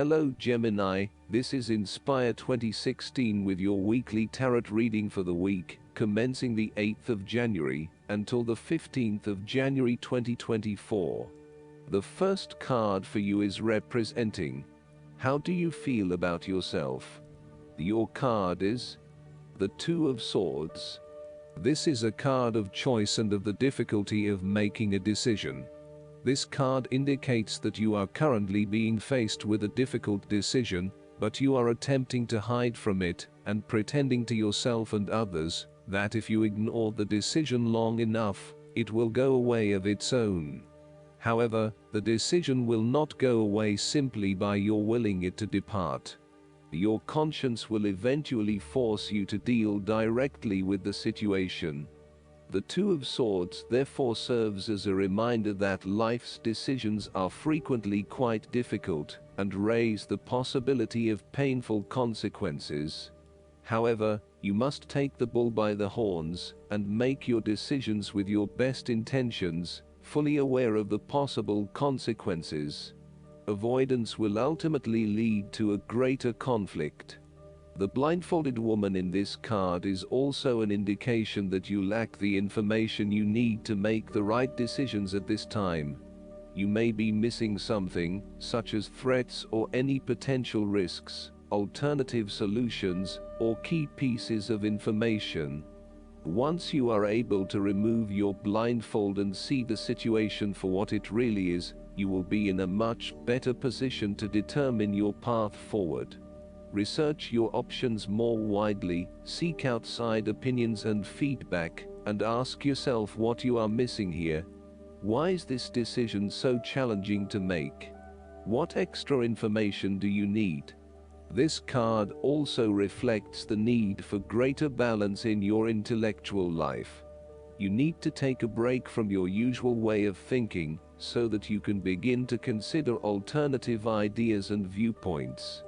Hello Gemini, this is Inspire 2016 with your weekly tarot reading for the week, commencing the 8th of January until the 15th of January 2024. The first card for you is representing, how do you feel about yourself? Your card is the Two of Swords. This is a card of choice and of the difficulty of making a decision. This card indicates that you are currently being faced with a difficult decision, but you are attempting to hide from it and pretending to yourself and others that if you ignore the decision long enough, it will go away of its own. However, the decision will not go away simply by your willing it to depart. Your conscience will eventually force you to deal directly with the situation. The Two of Swords therefore serves as a reminder that life's decisions are frequently quite difficult and raise the possibility of painful consequences. However, you must take the bull by the horns and make your decisions with your best intentions, fully aware of the possible consequences. Avoidance will ultimately lead to a greater conflict. The blindfolded woman in this card is also an indication that you lack the information you need to make the right decisions at this time. You may be missing something, such as threats or any potential risks, alternative solutions, or key pieces of information. Once you are able to remove your blindfold and see the situation for what it really is, you will be in a much better position to determine your path forward. Research your options more widely, seek outside opinions and feedback, and ask yourself what you are missing here. Why is this decision so challenging to make? What extra information do you need? This card also reflects the need for greater balance in your intellectual life. You need to take a break from your usual way of thinking so that you can begin to consider alternative ideas and viewpoints.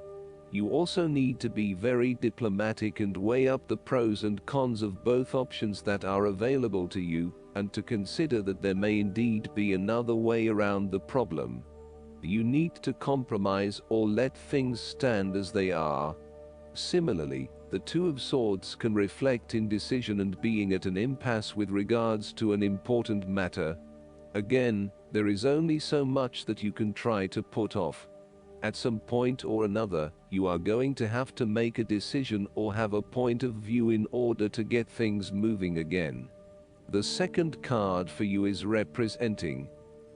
You also need to be very diplomatic and weigh up the pros and cons of both options that are available to you, and to consider that there may indeed be another way around the problem. You need to compromise or let things stand as they are. Similarly, the Two of Swords can reflect indecision and being at an impasse with regards to an important matter. Again, there is only so much that you can try to put off. At some point or another, you are going to have to make a decision or have a point of view in order to get things moving again. The second card for you is representing,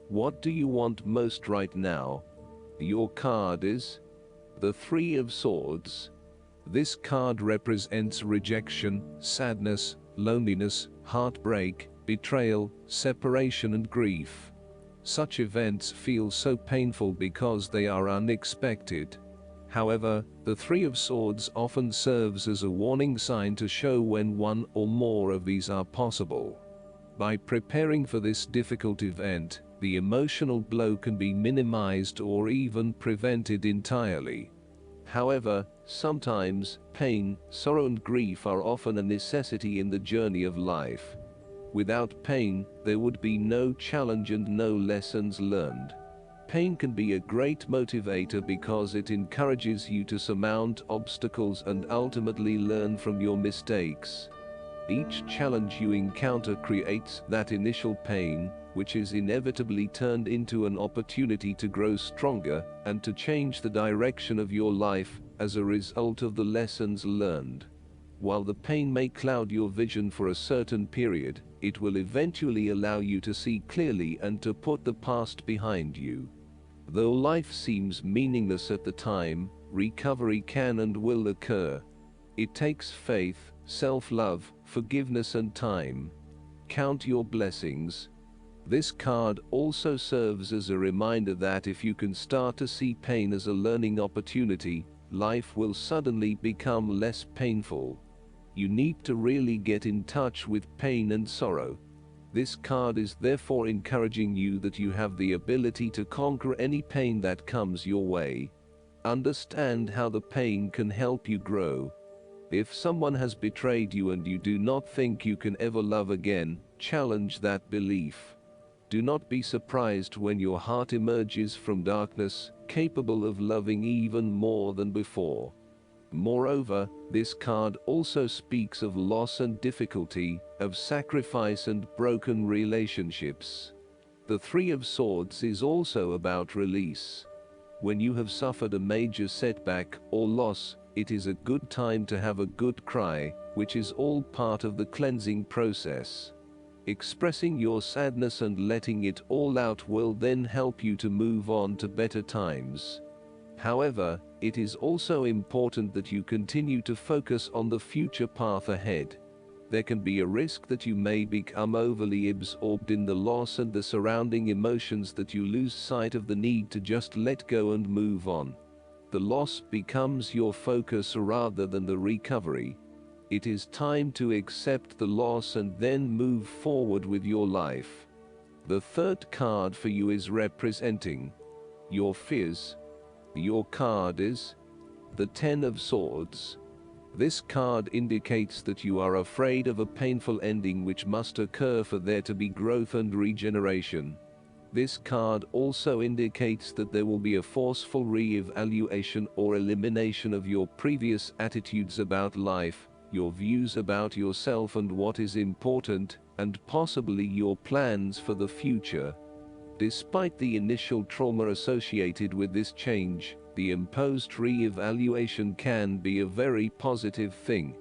what do you want most right now? Your card is the Three of Swords. This card represents rejection, sadness, loneliness, heartbreak, betrayal, separation and grief. Such events feel so painful because they are unexpected. However, the Three of Swords often serves as a warning sign to show when one or more of these are possible. By preparing for this difficult event, the emotional blow can be minimized or even prevented entirely. However, sometimes pain, sorrow and grief are often a necessity in the journey of life. Without pain, there would be no challenge and no lessons learned. Pain can be a great motivator because it encourages you to surmount obstacles and ultimately learn from your mistakes. Each challenge you encounter creates that initial pain, which is inevitably turned into an opportunity to grow stronger and to change the direction of your life as a result of the lessons learned. While the pain may cloud your vision for a certain period, it will eventually allow you to see clearly and to put the past behind you. Though life seems meaningless at the time, recovery can and will occur. It takes faith, self-love, forgiveness and time. Count your blessings. This card also serves as a reminder that if you can start to see pain as a learning opportunity, life will suddenly become less painful. You need to really get in touch with pain and sorrow. This card is therefore encouraging you that you have the ability to conquer any pain that comes your way. Understand how the pain can help you grow. If someone has betrayed you and you do not think you can ever love again, challenge that belief. Do not be surprised when your heart emerges from darkness, capable of loving even more than before. Moreover, this card also speaks of loss and difficulty, of sacrifice and broken relationships. The Three of Swords is also about release. When you have suffered a major setback or loss, it is a good time to have a good cry, which is all part of the cleansing process. Expressing your sadness and letting it all out will then help you to move on to better times. However, it is also important that you continue to focus on the future path ahead. There can be a risk that you may become overly absorbed in the loss and the surrounding emotions that you lose sight of the need to just let go and move on. The loss becomes your focus rather than the recovery. It is time to accept the loss and then move forward with your life. The third card for you is representing your fears. Your card is the Ten of Swords. This card indicates that you are afraid of a painful ending which must occur for there to be growth and regeneration. This card also indicates that there will be a forceful re-evaluation or elimination of your previous attitudes about life, your views about yourself and what is important, and possibly your plans for the future. Despite the initial trauma associated with this change, the imposed re-evaluation can be a very positive thing.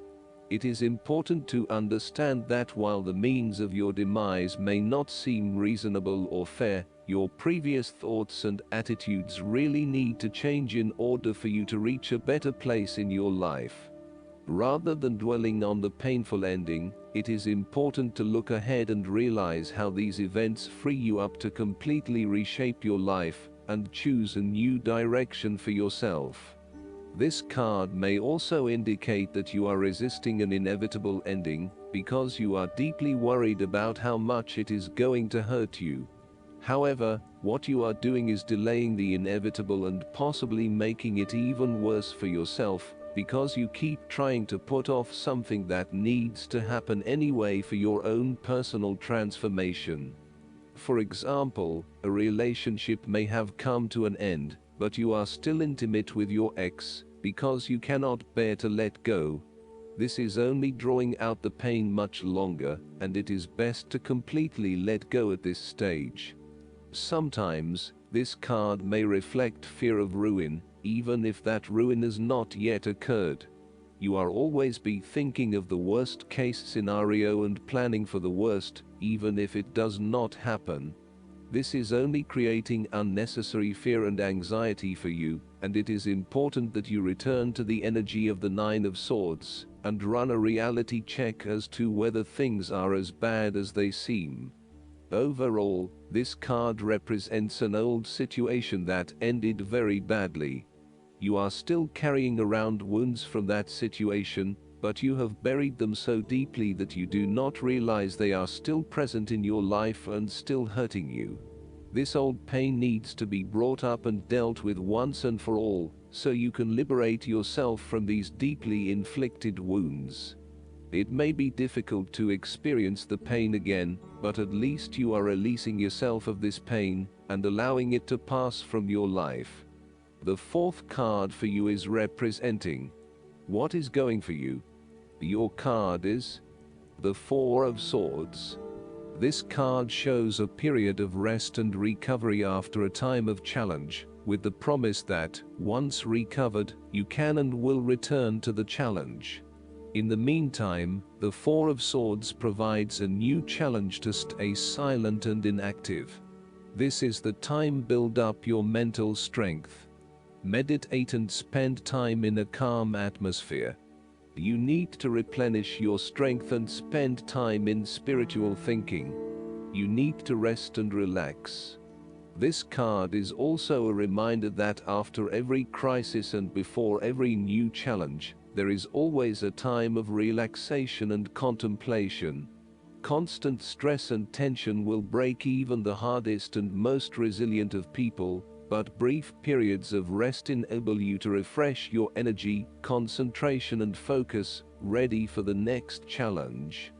It is important to understand that while the means of your demise may not seem reasonable or fair, your previous thoughts and attitudes really need to change in order for you to reach a better place in your life. Rather than dwelling on the painful ending, it is important to look ahead and realize how these events free you up to completely reshape your life and choose a new direction for yourself. This card may also indicate that you are resisting an inevitable ending because you are deeply worried about how much it is going to hurt you. However, what you are doing is delaying the inevitable and possibly making it even worse for yourself, because you keep trying to put off something that needs to happen anyway for your own personal transformation. For example, a relationship may have come to an end, but you are still intimate with your ex because you cannot bear to let go. This is only drawing out the pain much longer, and it is best to completely let go at this stage. Sometimes, this card may reflect fear of ruin, even if that ruin has not yet occurred. You are always be thinking of the worst case scenario and planning for the worst, even if it does not happen. This is only creating unnecessary fear and anxiety for you, and it is important that you return to the energy of the Nine of Swords and run a reality check as to whether things are as bad as they seem. Overall, this card represents an old situation that ended very badly. You are still carrying around wounds from that situation, but you have buried them so deeply that you do not realize they are still present in your life and still hurting you. This old pain needs to be brought up and dealt with once and for all, so you can liberate yourself from these deeply inflicted wounds. It may be difficult to experience the pain again, but at least you are releasing yourself of this pain and allowing it to pass from your life. The fourth card for you is representing what is going for you. Your card is the Four of Swords. This card shows a period of rest and recovery after a time of challenge, with the promise that, once recovered, you can and will return to the challenge. In the meantime, the Four of Swords provides a new challenge to stay silent and inactive. This is the time to build up your mental strength. Meditate and spend time in a calm atmosphere. You need to replenish your strength and spend time in spiritual thinking. You need to rest and relax. This card is also a reminder that after every crisis and before every new challenge, there is always a time of relaxation and contemplation. Constant stress and tension will break even the hardest and most resilient of people, but brief periods of rest enable you to refresh your energy, concentration and focus, ready for the next challenge.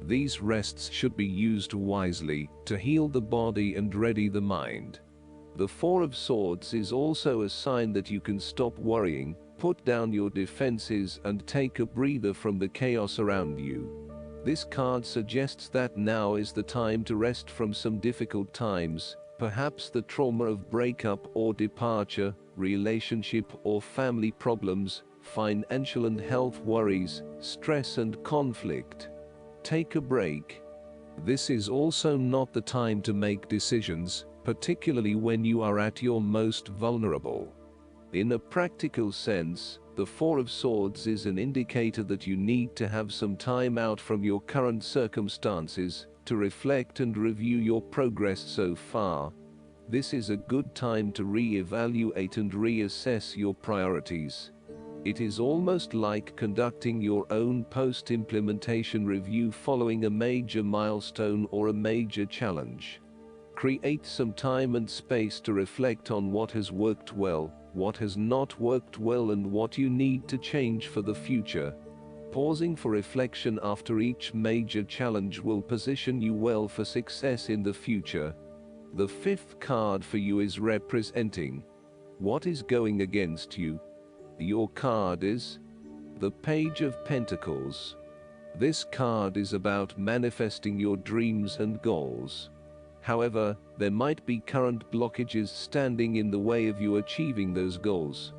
These rests should be used wisely to heal the body and ready the mind. The Four of Swords is also a sign that you can stop worrying, put down your defenses and take a breather from the chaos around you. This card suggests that now is the time to rest from some difficult times, perhaps the trauma of breakup or departure, relationship or family problems, financial and health worries, stress and conflict. Take a break. This is also not the time to make decisions, particularly when you are at your most vulnerable. In a practical sense, the Four of Swords is an indicator that you need to have some time out from your current circumstances to reflect and review your progress so far. This is a good time to re-evaluate and reassess your priorities. It is almost like conducting your own post-implementation review following a major milestone or a major challenge. Create some time and space to reflect on what has worked well, what has not worked well, and what you need to change for the future. Pausing for reflection after each major challenge will position you well for success in the future. The fifth card for you is representing what is going against you. Your card is the Page of Pentacles. This card is about manifesting your dreams and goals. However, there might be current blockages standing in the way of you achieving those goals.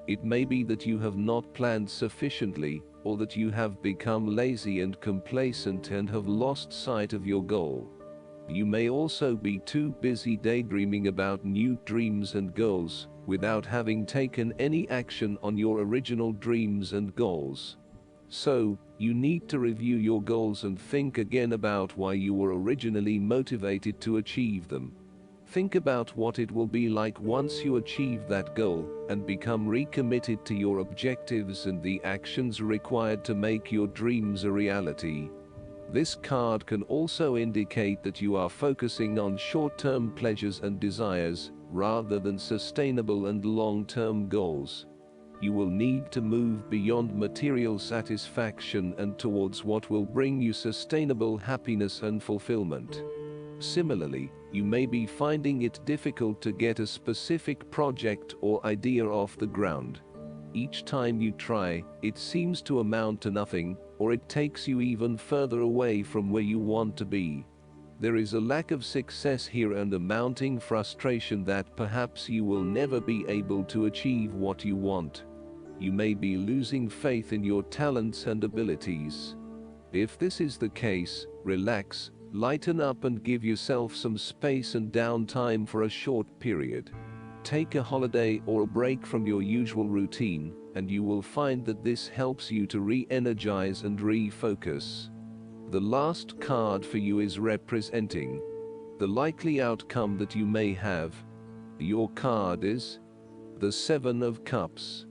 It may be that you have not planned sufficiently, or that you have become lazy and complacent and have lost sight of your goal. You may also be too busy daydreaming about new dreams and goals, without having taken any action on your original dreams and goals. So, you need to review your goals and think again about why you were originally motivated to achieve them. Think about what it will be like once you achieve that goal, and become recommitted to your objectives and the actions required to make your dreams a reality. This card can also indicate that you are focusing on short-term pleasures and desires, rather than sustainable and long-term goals. You will need to move beyond material satisfaction and towards what will bring you sustainable happiness and fulfillment. Similarly, you may be finding it difficult to get a specific project or idea off the ground. Each time you try, it seems to amount to nothing, or it takes you even further away from where you want to be. There is a lack of success here and a mounting frustration that perhaps you will never be able to achieve what you want. You may be losing faith in your talents and abilities. If this is the case, relax, lighten up and give yourself some space and downtime for a short period. Take a holiday or a break from your usual routine, and you will find that this helps you to re-energize and refocus. The last card for you is representing the likely outcome that you may have. Your card is the Seven of Cups.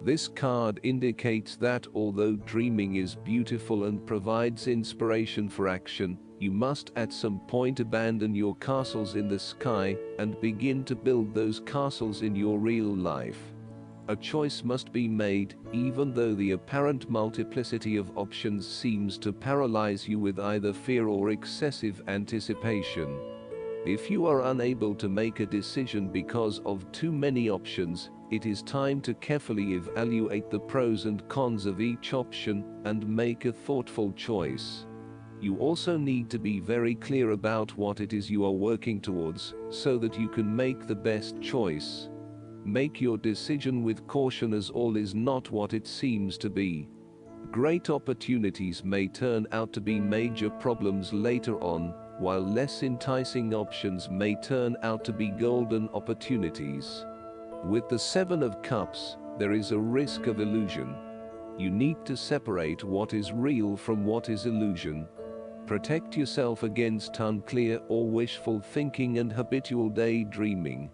This card indicates that although dreaming is beautiful and provides inspiration for action, you must at some point abandon your castles in the sky and begin to build those castles in your real life. A choice must be made, even though the apparent multiplicity of options seems to paralyze you with either fear or excessive anticipation. If you are unable to make a decision because of too many options, it is time to carefully evaluate the pros and cons of each option and make a thoughtful choice. You also need to be very clear about what it is you are working towards, so that you can make the best choice. Make your decision with caution, as all is not what it seems to be. Great opportunities may turn out to be major problems later on, while less enticing options may turn out to be golden opportunities. With the Seven of Cups, there is a risk of illusion. You need to separate what is real from what is illusion. Protect yourself against unclear or wishful thinking and habitual daydreaming.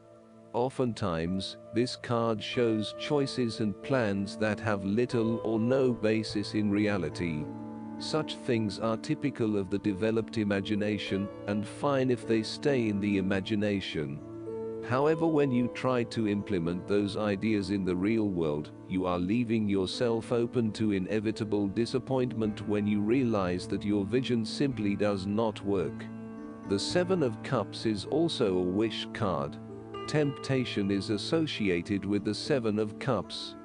Oftentimes, this card shows choices and plans that have little or no basis in reality. Such things are typical of the developed imagination, and fine if they stay in the imagination. However, when you try to implement those ideas in the real world, you are leaving yourself open to inevitable disappointment when you realize that your vision simply does not work. The Seven of Cups is also a wish card. Temptation is associated with the Seven of Cups.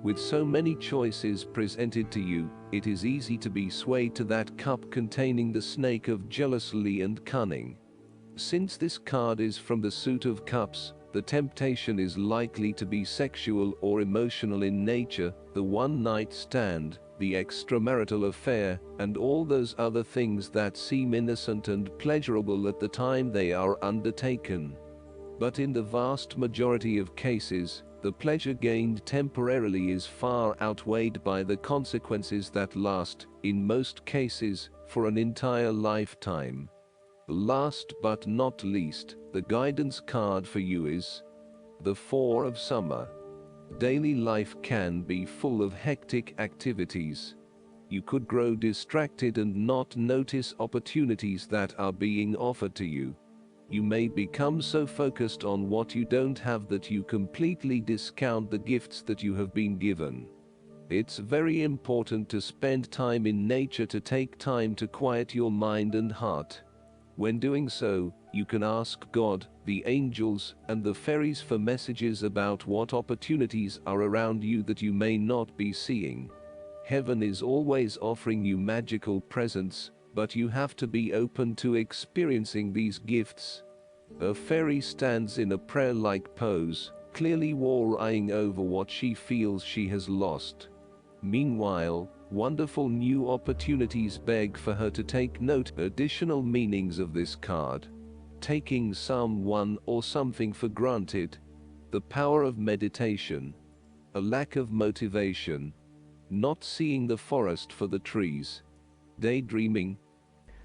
With so many choices presented to you, it is easy to be swayed to that cup containing the snake of jealousy and cunning. Since this card is from the suit of cups, the temptation is likely to be sexual or emotional in nature, the one-night stand, the extramarital affair, and all those other things that seem innocent and pleasurable at the time they are undertaken. But in the vast majority of cases, the pleasure gained temporarily is far outweighed by the consequences that last, in most cases, for an entire lifetime. Last but not least, the guidance card for you is the Four of Summer. Daily life can be full of hectic activities. You could grow distracted and not notice opportunities that are being offered to you. You may become so focused on what you don't have that you completely discount the gifts that you have been given. It's very important to spend time in nature, to take time to quiet your mind and heart. When doing so, you can ask God, the angels, and the fairies for messages about what opportunities are around you that you may not be seeing. Heaven is always offering you magical presents, but you have to be open to experiencing these gifts. A fairy stands in a prayer-like pose, clearly worrying over what she feels she has lost. Meanwhile, wonderful new opportunities beg for her to take note. Additional meanings of this card: taking someone or something for granted, the power of meditation, a lack of motivation, not seeing the forest for the trees, daydreaming.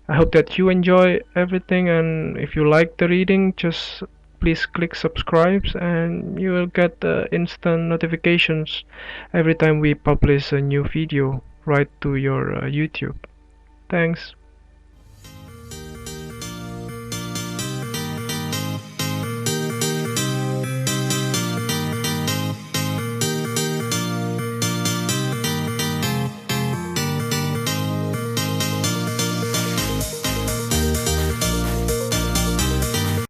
I hope that you enjoy everything, and if you like the reading, just please click subscribe and you will get instant notifications every time we publish a new video right to your YouTube. Thanks.